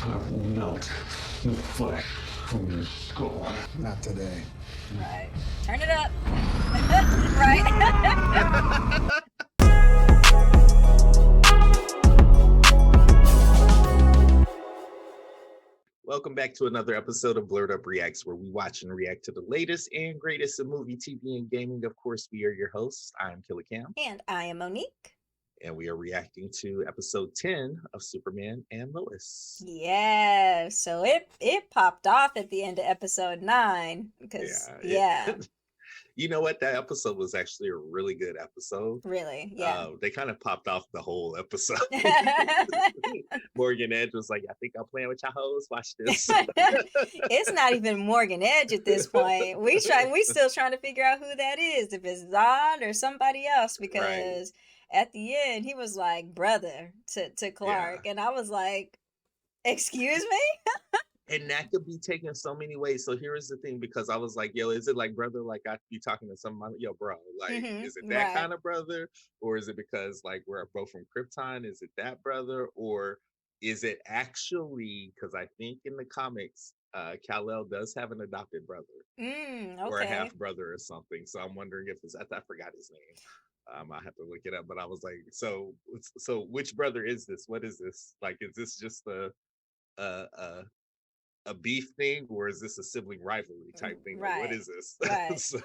I will melt the flesh from your skull. Not today. Right. Turn it up. Right. Welcome back to another episode of Blerd Up Reacts, where we watch and react to the latest and greatest in movie, TV, and gaming. Of course, we are your hosts. I'm Killer Cam, And I am Monique. and we are reacting to episode 10 of Superman and Lois. Yeah. So it popped off at the end of episode 9 because You know what? That episode was actually a really good episode. Really, yeah. They kind of popped off the whole episode. Morgan Edge was like, I think I'm playing with your hoes. Watch this. It's not even Morgan Edge at this point. We still trying to figure out who that is, if it's Zod or somebody else, because at the end he was like brother to Clark, and I was like, excuse me? And that could be taken so many ways. So here is the thing, because I was like, yo, is it like brother? Like I be talking to somebody, yo, bro, like, is it that kind of brother? Or is it because like we're both from Krypton? Is it that brother? Or is it actually, because I think in the comics, Kal-El does have an adopted brother or a half brother or something. So I'm wondering if it's, I forgot his name. I have to look it up, but I was like, so which brother is this? What is this? Like, is this just a beef thing, or is this a sibling rivalry type thing? Like, what is this? Right. So,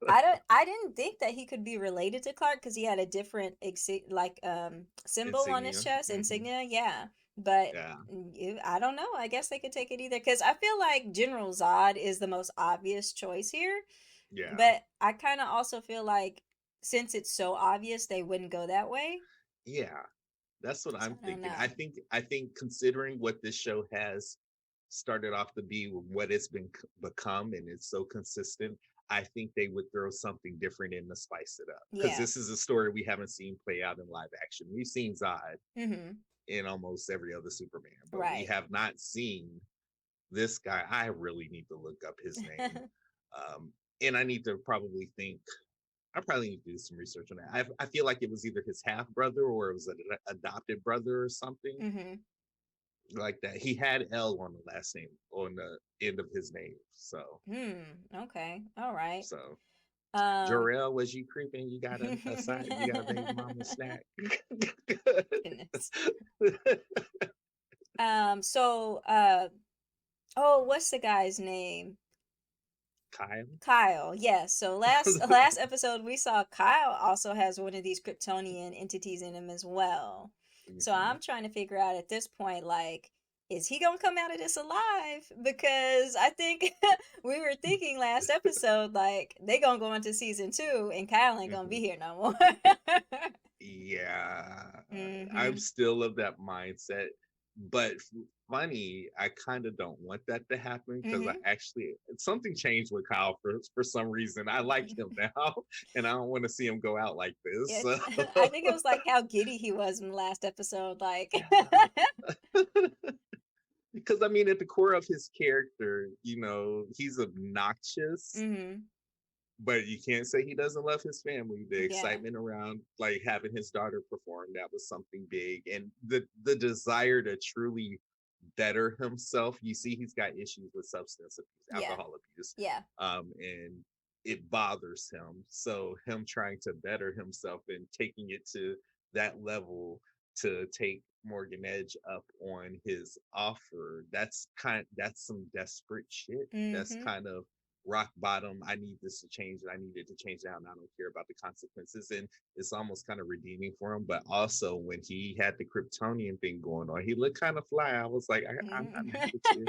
I didn't think that he could be related to Clark because he had a different symbol on his chest, insignia. Yeah. But I don't know. I guess they could take it either, because I feel like General Zod is the most obvious choice here. Yeah. But I kind of also feel like since it's so obvious, they wouldn't go that way. Yeah. That's what I'm thinking. I think considering what this show has started off to be, what it's become, and it's so consistent, I think they would throw something different in to spice it up, because this is a story we haven't seen play out in live action. We've seen Zod in almost every other Superman, but we have not seen this guy. I really need to look up his name. And I need to probably need to do some research on that. I feel like it was either his half brother or it was an adopted brother or something like that. He had L on the last name, on the end of his name. So okay, all right. So Jor-El, was you creeping? You got a side, you got a baby mama snack. What's the guy's name? Kyle. Yes. So last episode we saw Kyle also has one of these Kryptonian entities in him as well. So I'm trying to figure out at this point, like, is he gonna come out of this alive? Because I think we were thinking last episode, like, they gonna go into season 2 and Kyle ain't gonna be here no more. Yeah. I'm still of that mindset. But funny, I kind of don't want that to happen, because something changed with Kyle for some reason. I like him now, and I don't want to see him go out like this. Yeah, so. I think it was like how giddy he was in the last episode, like. Because I mean, at the core of his character, he's obnoxious, but you can't say he doesn't love his family. The excitement around like having his daughter perform, that was something big, and the desire to truly better himself. You see, he's got issues with substance abuse, alcohol abuse, and it bothers him. So him trying to better himself and taking it to that level to take Morgan Edge up on his offer, that's some desperate shit. That's kind of rock bottom. I need this to change, and I need it to change now, and I don't care about the consequences. And it's almost kind of redeeming for him. But also, when he had the Kryptonian thing going on, he looked kind of fly. I was like, I'm not mad at you.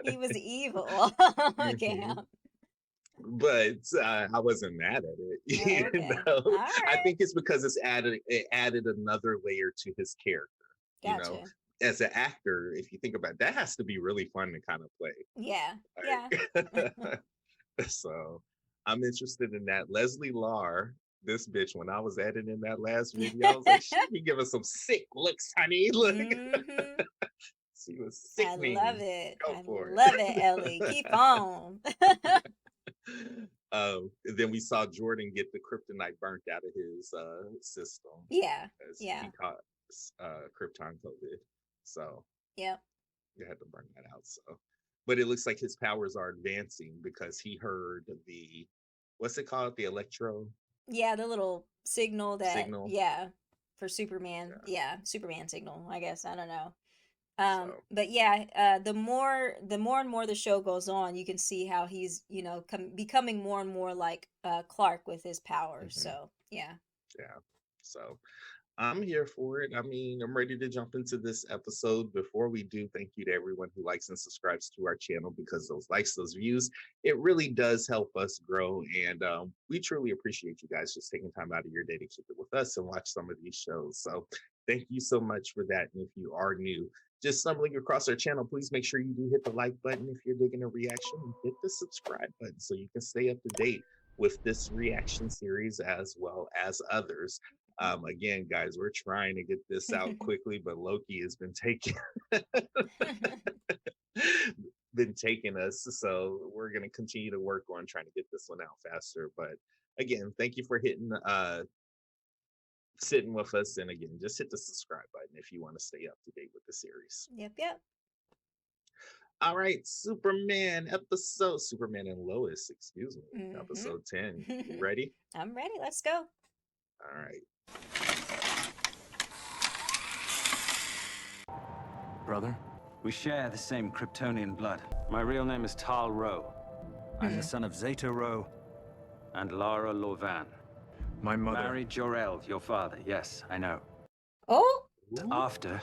He was evil. But I wasn't mad at it. Right. I think it's because it added another layer to his character. Gotcha. As an actor, if you think about it, that has to be really fun to kind of play. Yeah. So I'm interested in that. Leslie Lar, this bitch, when I was editing that last video, I was like, she can give us some sick looks, honey. Look. She was sick. I love it. Go for love it, Ellie. Keep on. Then we saw Jordan get the kryptonite burnt out of his system. Yeah. Krypton COVID. So Yep. you had to bring that out. So, but it looks like his powers are advancing because he heard the, what's it called? The electro Yeah, the little signal that, signal. yeah, for Superman. Yeah. Yeah, Superman signal, I guess. I don't know. So But yeah, the more and more the show goes on, you can see how he's, becoming more and more like Clark with his powers. mhm, So yeah. yeah. So I'm here for it. I mean, I'm ready to jump into this episode. Before we do, thank you to everyone who likes and subscribes to our channel, because those likes, those views, it really does help us grow. And we truly appreciate you guys just taking time out of your day to keep it with us and watch some of these shows. So thank you so much for that. And if you are new, just stumbling across our channel, please make sure you do hit the like button. If you're digging a reaction, hit the subscribe button so you can stay up to date with this reaction series as well as others. Again, guys, we're trying to get this out quickly, but Loki has been taking us, so we're going to continue to work on trying to get this one out faster. But again, thank you for sitting with us, and again, just hit the subscribe button if you want to stay up to date with the series. Yep. All right, Superman and Lois, excuse me, episode 10. You ready? I'm ready. Let's go. All right. Brother, we share the same Kryptonian blood. My real name is Tal Rowe. I'm the son of Zeta Rowe and Lara Lorvan. My mother. Married Jor-El, your father. Yes, I know. Oh. After,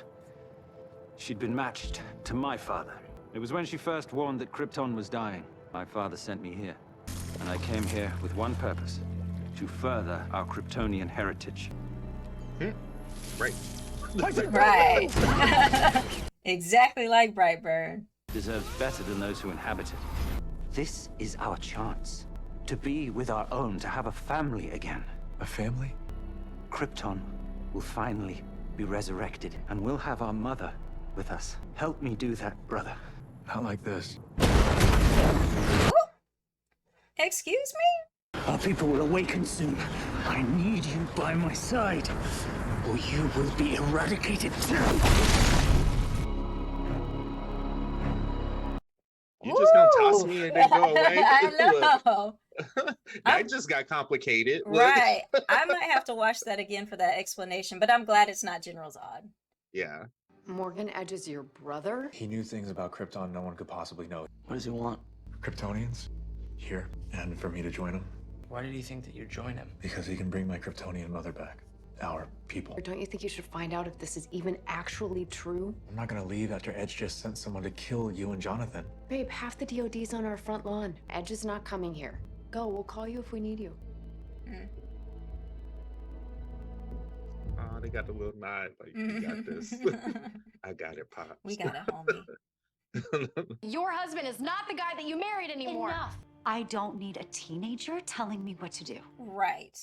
she'd been matched to my father. It was when she first warned that Krypton was dying. My father sent me here. And I came here with one purpose: to further our Kryptonian heritage. Right. Right. Exactly like Brightburn. Deserves better than those who inhabit it. This is our chance to be with our own, to have a family again. A family? Krypton will finally be resurrected, and we'll have our mother with us. Help me do that, brother. Not like this. Excuse me? Our people will awaken soon. I need you by my side, or you will be eradicated too. You just gonna toss me and then go away? I know. That just got complicated. Right. I might have to watch that again for that explanation, but I'm glad it's not General Zod. Yeah. Morgan Edge is your brother? He knew things about Krypton no one could possibly know. What does he want? Kryptonians? Here. And for me to join him. Why did he think that you'd join him? Because he can bring my Kryptonian mother back. Our people. Or don't you think you should find out if this is even actually true? I'm not gonna leave after Edge just sent someone to kill you and Jonathan. Babe, half the DOD's on our front lawn. Edge is not coming here. Go, we'll call you if we need you. Oh, they got the little nod. Like, you got this. I got it, Pops. We got it, homie. Your husband is not the guy that you married anymore. Enough. I don't need a teenager telling me what to do. Right.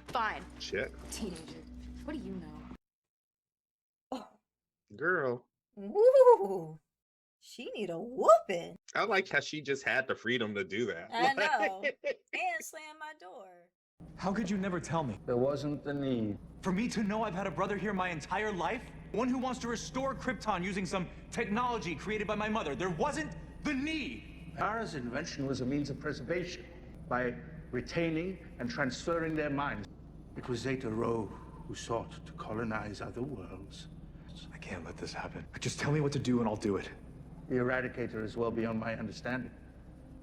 Fine. Check. Teenager. What do you know? Girl. Woo. She need a whooping. I like how she just had the freedom to do that. I know. And slam my door. How could you never tell me? There wasn't the need. For me to know I've had a brother here my entire life? One who wants to restore Krypton using some technology created by my mother. There wasn't the need. Lara's invention was a means of preservation by retaining and transferring their minds. It was Zeta Rowe who sought to colonize other worlds. I can't let this happen. Just tell me what to do and I'll do it. The Eradicator is well beyond my understanding.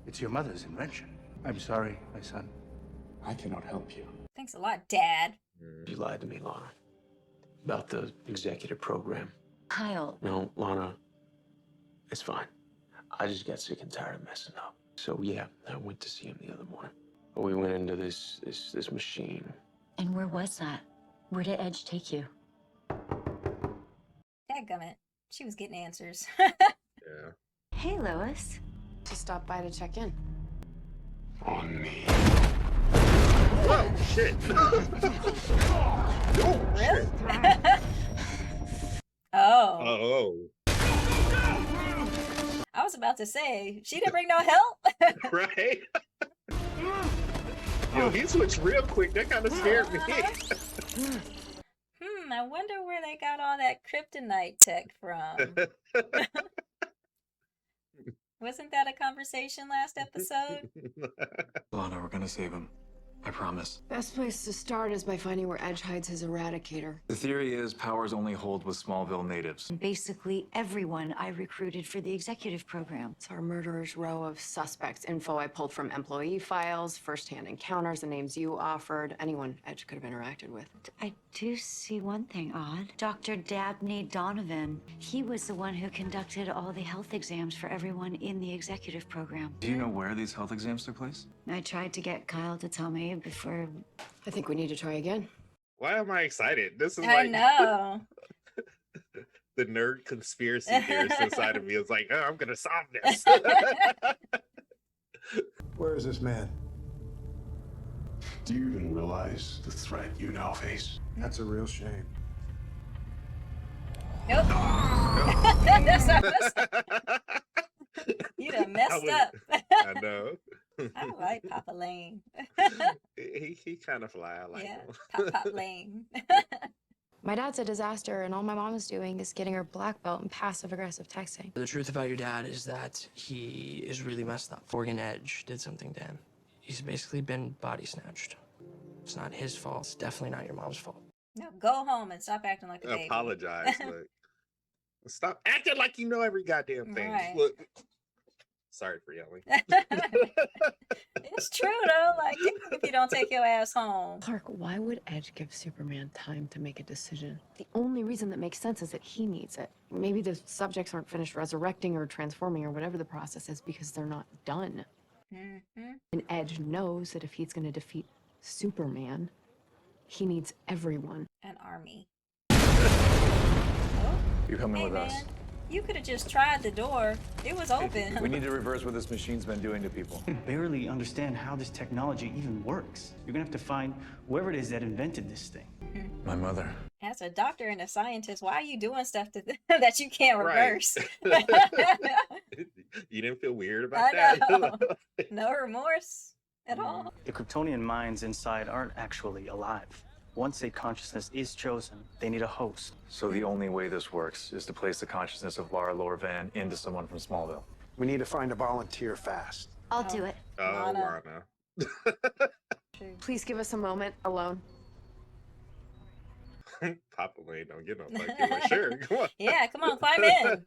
It's your mother's invention. I'm sorry, my son. I cannot help you. Thanks a lot, Dad. You lied to me, Lana. About the executive program. Kyle. No, Lana, it's fine. I just got sick and tired of messing up. So yeah, I went to see him the other morning. We went into this machine. And where was that? Where did Edge take you? Dadgummit. She was getting answers. Yeah. Hey, Lois. Just stopped by to check in. On me. Oh, shit. Oh, shit. Oh. Oh. I was about to say, she didn't bring no help. Right? Yo, he switched real quick. That kind of scared me. I wonder where they got all that kryptonite tech from. Wasn't that a conversation last episode? Lana, we're gonna save him. I promise. Best place to start is by finding where Edge hides his eradicator. The theory is powers only hold with Smallville natives. Basically, everyone I recruited for the executive program. It's our murderer's row of suspects. Info I pulled from employee files, first-hand encounters, the names you offered, anyone Edge could have interacted with. I do see one thing odd. Dr. Dabney Donovan. He was the one who conducted all the health exams for everyone in the executive program. Do you know where these health exams took place? I tried to get Kyle to tell me before. I think we need to try again. Why am I excited? This is I like know. the nerd conspiracy theorist inside of me is like, oh, I'm gonna solve this. Where is this man? Do you even realize the threat you now face? That's a real shame. Nope. You done messed up. I know. I like Papa Lane. he kind of fly. I like Yeah, him. Pop Lane. My dad's a disaster, and all my mom is doing is getting her black belt in passive-aggressive texting. The truth about your dad is that he is really messed up. Morgan Edge did something to him. He's basically been body snatched. It's not his fault. It's definitely not your mom's fault. No, go home and stop acting like a baby. Apologize. Look. Stop acting like you know every goddamn thing. Right. Look. Sorry for yelling. It's true though. Like, if you don't take your ass home. Clark, why would Edge give Superman time to make a decision? The only reason that makes sense is that he needs it. Maybe the subjects aren't finished resurrecting or transforming or whatever the process is because they're not done. Mm-hmm. And Edge knows that if he's going to defeat Superman, he needs everyone. An army. You're coming with us. You could have just tried the door. It was open. We need to reverse what this machine's been doing to people. I barely understand how this technology even works. You're gonna have to find whoever it is that invented this thing. My mother. As a doctor and a scientist, why are you doing stuff that you can't Right. reverse? You didn't feel weird about I that? know. No remorse at all. The Kryptonian minds inside aren't actually alive. Once a consciousness is chosen, they need a host. So the only way this works is to place the consciousness of Lara Lorvan into someone from Smallville. We need to find a volunteer fast. I'll do it. Oh, Lana. Lana. Please give us a moment alone. Papa Lane, don't get no fucking like, sure, come on. Yeah, come on, climb in.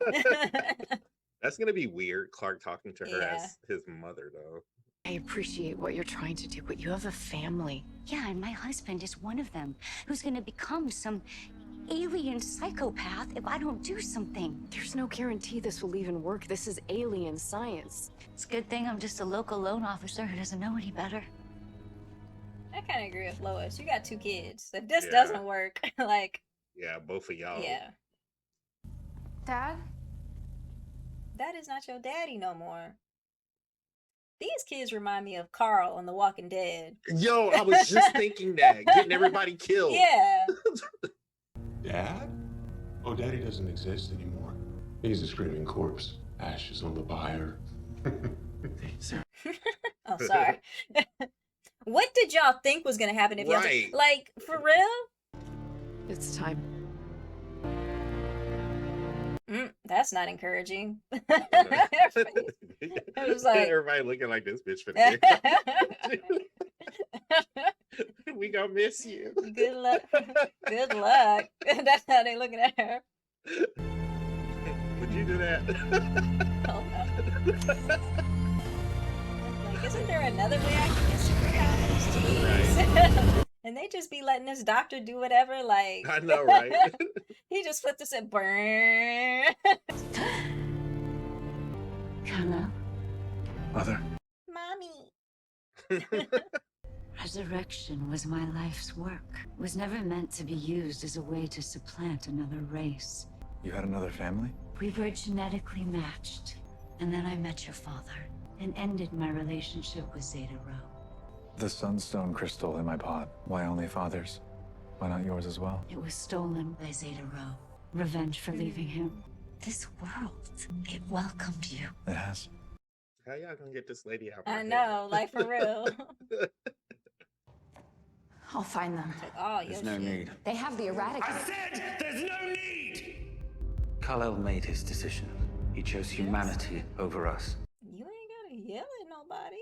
That's gonna be weird, Clark talking to her Yeah. as his mother, though. I appreciate what you're trying to do, but you have a family. Yeah, and my husband is one of them who's gonna become some alien psychopath if I don't do something. There's no guarantee this will even work. This is alien science. It's a good thing I'm just a local loan officer who doesn't know any better. I kind of agree with Lois. You got 2 kids. If this Yeah. doesn't work, like, Yeah, both of y'all. yeah, Dad? that is not your daddy no more. These kids remind me of Carl on The Walking Dead. Yo, I was just thinking that. Getting everybody killed. Yeah. Dad? Oh, Daddy doesn't exist anymore. He's a screaming corpse. Ashes on the pyre. Oh, sorry. What did y'all think was gonna happen if y'all Right. like for real? It's time. That's not encouraging. It was like- everybody looking like this bitch for the We gonna miss you. Good luck. Good luck. That's how they looking at her. Would you do that? Oh, no. Like, isn't there another way I can get superpowers? Jeez. And they just be letting this doctor do whatever. Like, I know, right? He just flipped this and burn. Kyle, Mother. Mommy. resurrection was my life's work. It was never meant to be used as a way to supplant another race. You had another family? We were genetically matched. And then I met your father and ended my relationship with Zeta Rho. The Sunstone crystal in my pod. Why only father's? Why not yours as well? It was stolen by Zeta Rho. Revenge for leaving him. This world, it welcomed you. It has. How y'all gonna get this lady out? my I head? know, like for real. I'll find them. Like, oh, There's no need. They have the eradicator. said there's no need! Kal-El made his decision. He chose humanity over us. You ain't gotta yell at nobody.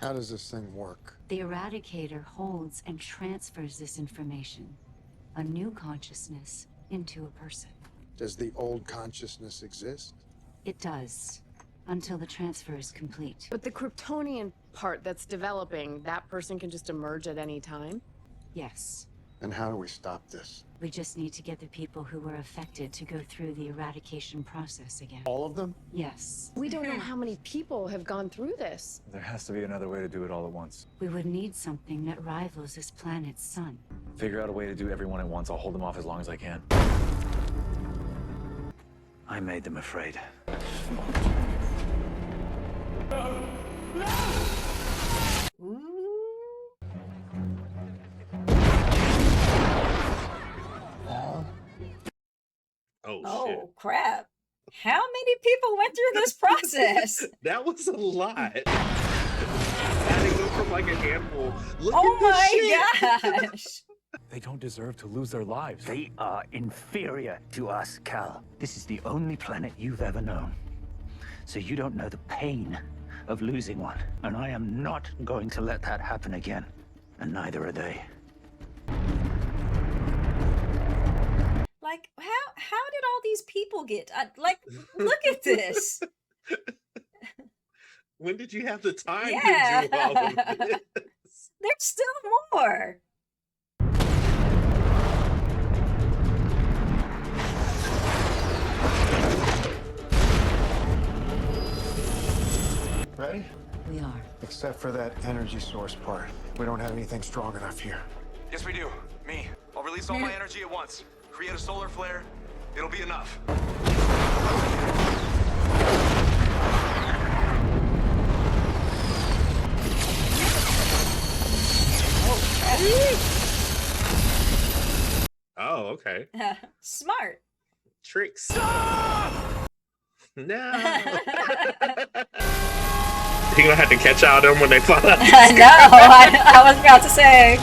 How does this thing work? The Eradicator holds and transfers this information, a new consciousness, into a person. Does the old consciousness exist? It does, until the transfer is complete. But the Kryptonian part that's developing, that person can just emerge at any time? Yes. And how do we stop this? We just need to get the people who were affected to go through the eradication process again. All of them? Yes. We don't know how many people have gone through this. There has to be another way to do it all at once. We would need something that rivals this planet's sun. Figure out a way to do everyone at once. I'll hold them off as long as I can. I made them afraid. Oh, shit. Crap. How many people went through this process? That was a lot. Had to go from like a handful. Look Oh at this my shit. gosh. They don't deserve to lose their lives. They are inferior to us, Cal. This is the only planet you've ever known. So you don't know the pain of losing one. And I am not going to let that happen again. And neither are they. Like, how did all these people get? Like, look at this. When did you have the time Yeah. to do all of this? There's still more. Ready? We are. Except for that energy source part. We don't have anything strong enough here. Yes, we do. Me. I'll release all my energy at once. Create a solar flare. It'll be enough. Oh, okay. Smart. Tricks. No. You're gonna have to catch out them when they fall out. No, I was about to say.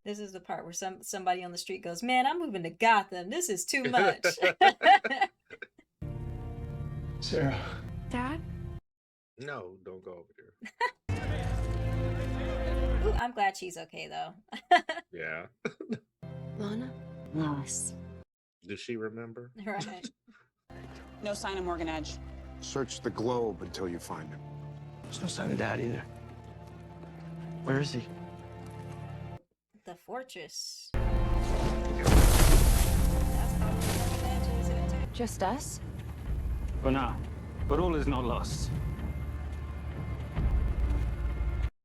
This is the part where somebody on the street goes, "Man, I'm moving to Gotham. This is too much." Sarah. Dad? No, don't go over there. Ooh, I'm glad she's okay though. Yeah. Lana? Lois. Does she remember? Right. No sign of Morgan Edge. Search the globe until you find him. There's no sign of Dad either. Where is he? The fortress. Just us? For now. But all is not lost.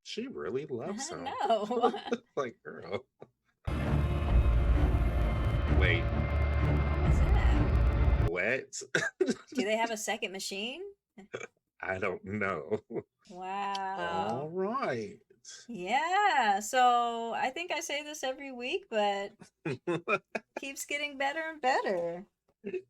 She really loves him. No. Like, girl. Wait. What's that? What? Do they have a second machine? I don't know. Wow. All right. Yeah. So I think I say this every week, but keeps getting better and better.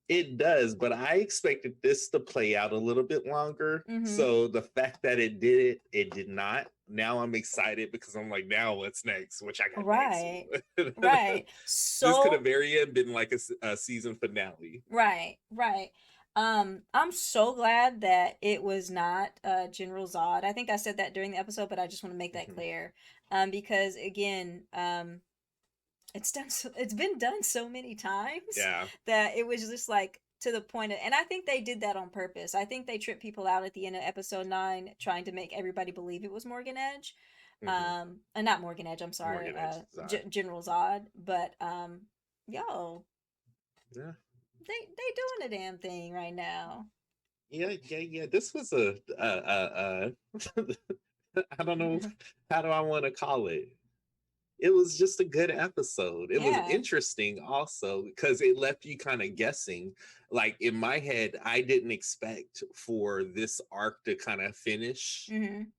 It does, but I expected this to play out a little bit longer. So the fact that it did not. Now I'm excited because I'm like, now what's next? Which I got Right. next. Right. This So could have very end been like a season finale. right. I'm so glad that it was not General Zod. I think I said that during the episode, but I just want to make that clear. Because again, it's been done so many times Yeah. that it was just like to the point of, and I think they did that on purpose. I think they tripped people out at the end of episode 9 trying to make everybody believe it was Morgan Edge. Not Morgan Edge, I'm sorry. Morgan Edge, Zod. General Zod, but yo, Yeah. they doing a damn thing right now. Yeah. This was I don't know, how do I want to call it? It was just a good episode. It was interesting also because it left you kind of guessing. Like in my head, I didn't expect for this arc to kind of finish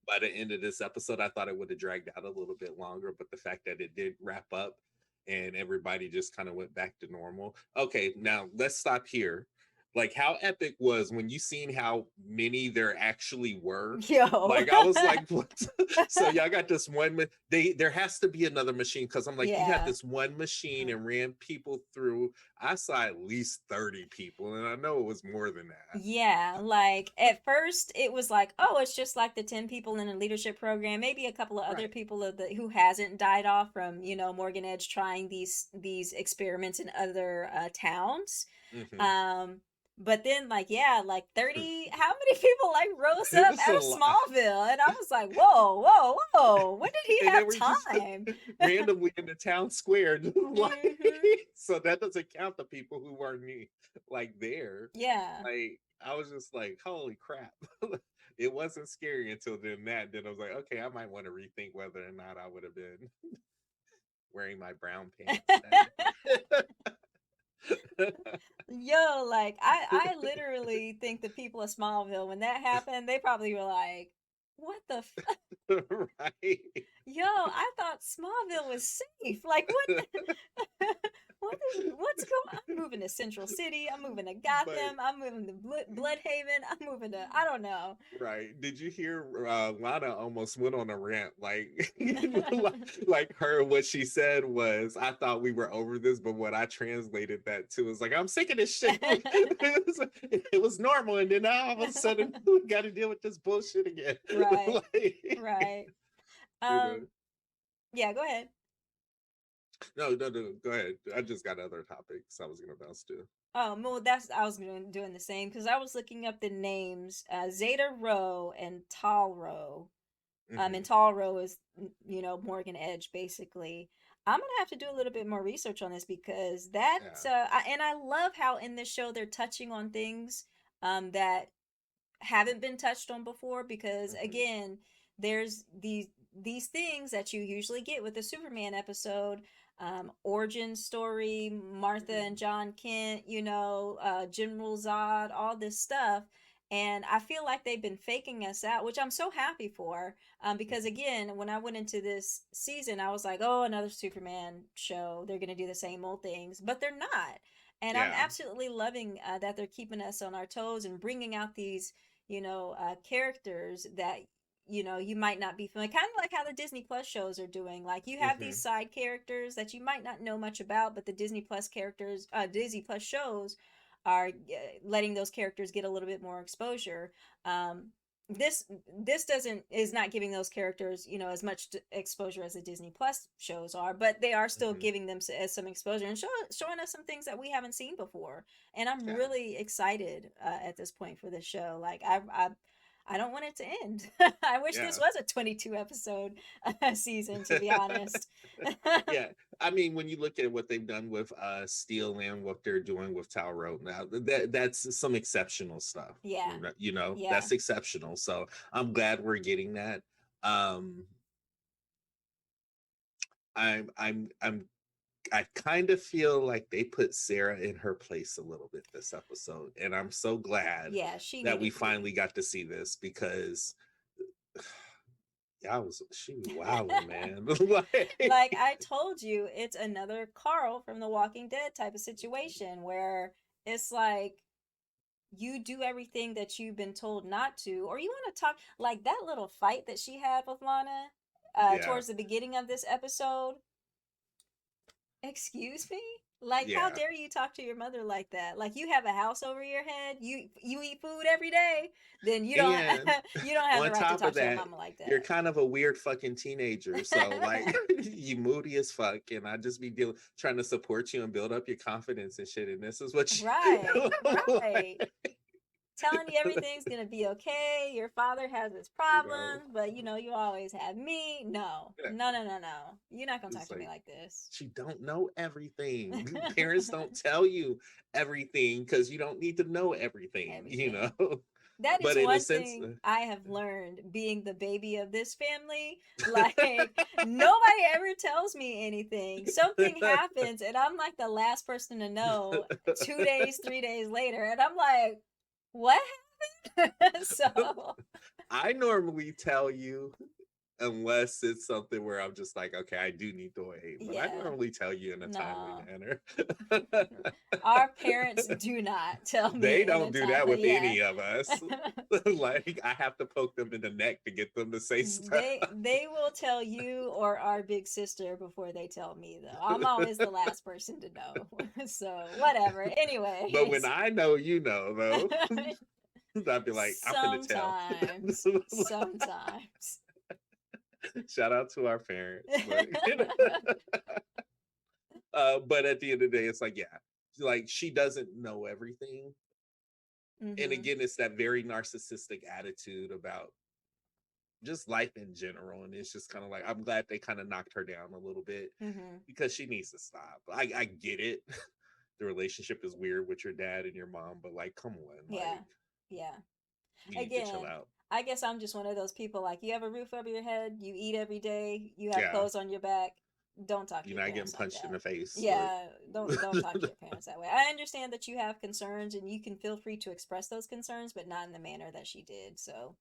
by the end of this episode. I thought it would have dragged out a little bit longer, but the fact that it did wrap up and everybody just kind of went back to normal. Okay, now let's stop here. Like how epic was when you seen how many there actually were. Yo. Like I was like, what? So y'all got this one. There has to be another machine because I'm like, you had this one machine and ran people through. I saw at least 30 people, and I know it was more than that. Yeah, like at first it was like, oh, it's just like the 10 people in a leadership program, maybe a couple of other people who hasn't died off from, Morgan Edge trying these experiments in other towns. But then like 30, how many people like rose up out of Smallville? And I was like, whoa, when did he have time? Randomly in the town square. So that doesn't count the people who weren't like there. Yeah. Like I was just like, holy crap. It wasn't scary until then I was like, okay, I might want to rethink whether or not I would have been wearing my brown pants. Yo, like I literally think the people of Smallville, when that happened, they probably were like, what the right. Yo, I thought Smallville was safe. Like what what's going on? I'm moving to Central City, I'm moving to Gotham, I'm moving to Bloodhaven, I'm moving to I don't know. Right. Did you hear Lana almost went on a rant like like what she said was, I thought we were over this, but what I translated that to is like, I'm sick of this shit. It was normal, and then all of a sudden we got to deal with this bullshit again. Right. Right. Yeah, go ahead. No, go ahead. I just got other topics I was gonna bounce to. Oh, well, I was doing the same because I was looking up the names, Zeta Row and Tal Row. And Tal Row is, Morgan Edge, basically. I'm gonna have to do a little bit more research on this because that's and I love how in this show they're touching on things that haven't been touched on before because again, there's these things that you usually get with a Superman episode. Origin story, Martha and John Kent, General Zod, all this stuff. And I feel like they've been faking us out, which I'm so happy for. Because again, when I went into this season, I was like, oh, another Superman show. They're going to do the same old things, but they're not. And I'm absolutely loving that they're keeping us on our toes and bringing out these, characters that you might not be familiar, kind of like how the Disney Plus shows are doing. Like you have these side characters that you might not know much about, but the Disney Plus Disney Plus shows are letting those characters get a little bit more exposure. This is not giving those characters, as much exposure as the Disney Plus shows are, but they are still giving them some exposure and showing us some things that we haven't seen before. And I'm really excited at this point for this show. Like I don't want it to end. I wish this was a 22 episode season, to be honest. Yeah. I mean, when you look at what they've done with Steel and what they're doing with Tal Road now, that's some exceptional stuff. Yeah. That's exceptional. So I'm glad we're getting that. I kind of feel like they put Sarah in her place a little bit this episode, and I'm so glad that we finally got to see this because she was wilding, man. Like I told you, it's another Carl from The Walking Dead type of situation where it's like you do everything that you've been told not to, or you want to talk like that little fight that she had with Lana towards the beginning of this episode. Excuse me? Like, how dare you talk to your mother like that? Like, you have a house over your head. You eat food every day. Then you don't have the right to talk to your mama like that. You're kind of a weird fucking teenager. So like, you moody as fuck, and I just be trying to support you and build up your confidence and shit. And this is what you right. Telling you everything's gonna be okay. Your father has his problems, but you always have me. No. You're not gonna talk to me like this. She don't know everything. Parents don't tell you everything because you don't need to know everything. That is one thing I have learned being the baby of this family. Like nobody ever tells me anything. Something happens and I'm like the last person to know 2 days, 3 days later, and I'm like, what happened? So I normally tell you unless it's something where I'm just like, okay, I do need to wait. But I normally tell you in a timely manner. Our parents do not tell me. They in a don't do that timely- with any of us. Like, I have to poke them in the neck to get them to say stuff. They will tell you or our big sister before they tell me, though. I'm always the last person to know. So whatever. Anyway. But when I know, you know, though. I'd be like, I'm gonna tell. Sometimes. Shout out to our parents. But at the end of the day, it's like, yeah, like she doesn't know everything. And again, it's that very narcissistic attitude about just life in general. And it's just kind of like, I'm glad they kind of knocked her down a little bit because she needs to stop. I get it. The relationship is weird with your dad and your mom, but like, come on. Yeah. Like, Yeah. you need to chill out. I guess I'm just one of those people, like, you have a roof over your head, you eat every day, you have Yeah. clothes on your back. Don't talk to You're your not parents getting punched like in that. the face. Yeah, don't talk to your parents that way. I understand that you have concerns and you can feel free to express those concerns, but not in the manner that she did. So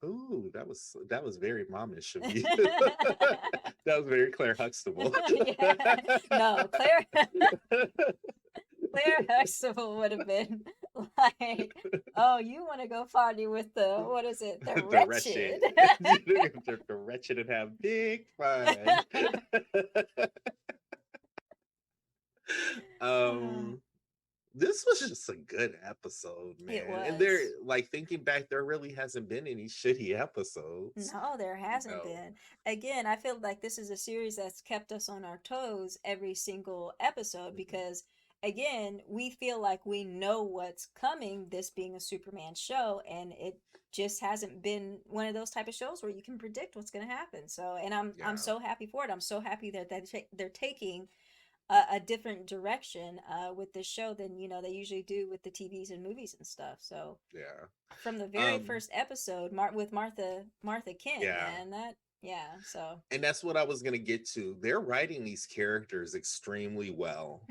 Ooh, that was very momish of you. That was very Claire Huxtable. yeah. No, Claire Huxtable would have been like, oh, you want to go party with the, what is it? The wretched. The wretched and have big fun. This was just a good episode, man. It was. And there, like, thinking back, there really hasn't been any shitty episodes. No, there hasn't been. Again, I feel like this is a series that's kept us on our toes every single episode because, again, we feel like we know what's coming, this being a Superman show, and it just hasn't been one of those type of shows where you can predict what's going to happen. So, and I'm so happy for it. I'm so happy that they're taking a different direction with this show than they usually do with the TVs and movies and stuff. So yeah, from the very first episode, with Martha Kent, man, so. And that's what I was gonna get to. They're writing these characters extremely well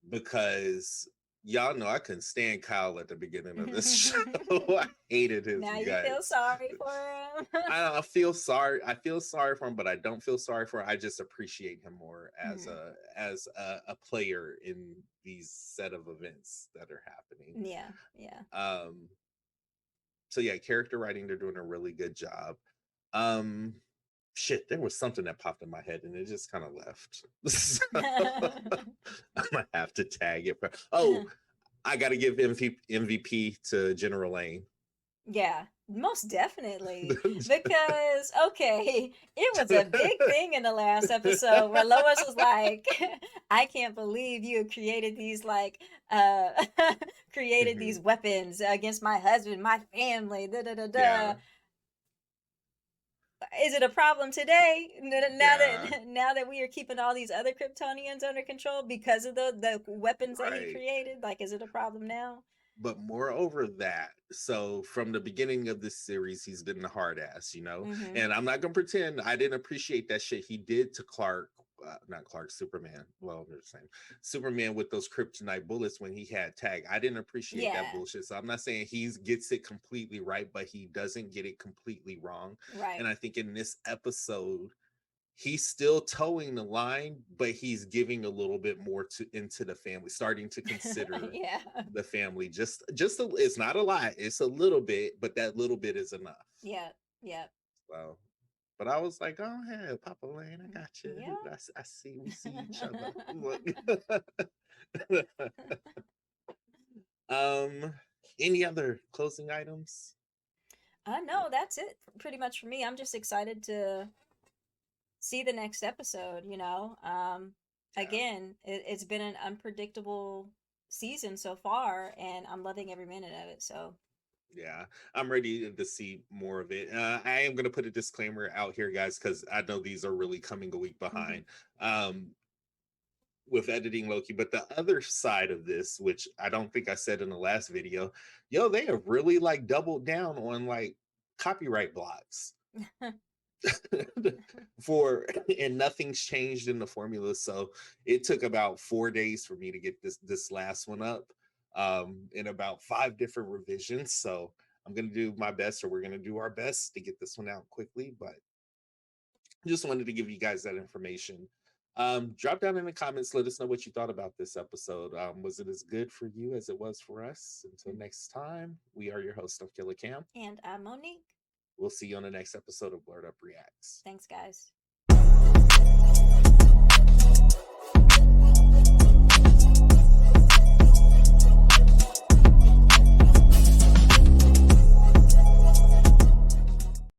because y'all know I couldn't stand Kyle at the beginning of this show. I hated his Now guts. you feel sorry for him. I feel sorry. I feel sorry for him, but I don't feel sorry for him. I just appreciate him more as a player in these set of events that are happening. Yeah. So yeah, character writing, they're doing a really good job. Shit, there was something that popped in my head and it just kind of left. So, I might have to tag it. I got to give MVP to General Lane. Yeah, most definitely. Because, okay, it was a big thing in the last episode where Lois was like, I can't believe you created these, like, these weapons against my husband, my family, da-da-da-da. Is it a problem today? Now that we are keeping all these other Kryptonians under control because of the weapons that he created? Like, is it a problem now? But moreover that, so from the beginning of this series, he's been the hard ass, and I'm not gonna pretend I didn't appreciate that shit he did to Superman. Well, they're the same. Superman with those kryptonite bullets when he had tag. I didn't appreciate that bullshit. So I'm not saying he gets it completely right, but he doesn't get it completely wrong. Right. And I think in this episode, he's still towing the line, but he's giving a little bit more into the family, starting to consider the family. It's not a lot, it's a little bit, but that little bit is enough. Yeah. So, but I was like, oh, hey, Papa Lane, I got you. Yeah. I see, we see each other. Any other closing items? No, that's it pretty much for me. I'm just excited to see the next episode, Again, it's been an unpredictable season so far, and I'm loving every minute of it, so. Yeah, I'm ready to see more of it. I am going to put a disclaimer out here, guys, because I know these are really coming a week behind with editing Loki. But the other side of this, which I don't think I said in the last video, they have really like doubled down on like copyright blocks. And nothing's changed in the formula. So it took about 4 days for me to get this last one up. In about 5 different revisions. So I'm going to do my best, or we're going to do our best to get this one out quickly, but just wanted to give you guys that information. Drop down in the comments. Let us know what you thought about this episode. Was it as good for you as it was for us? Until next time, we are your host of Killer Cam. And I'm Monique. We'll see you on the next episode of Blerd Up Reacts. Thanks, guys.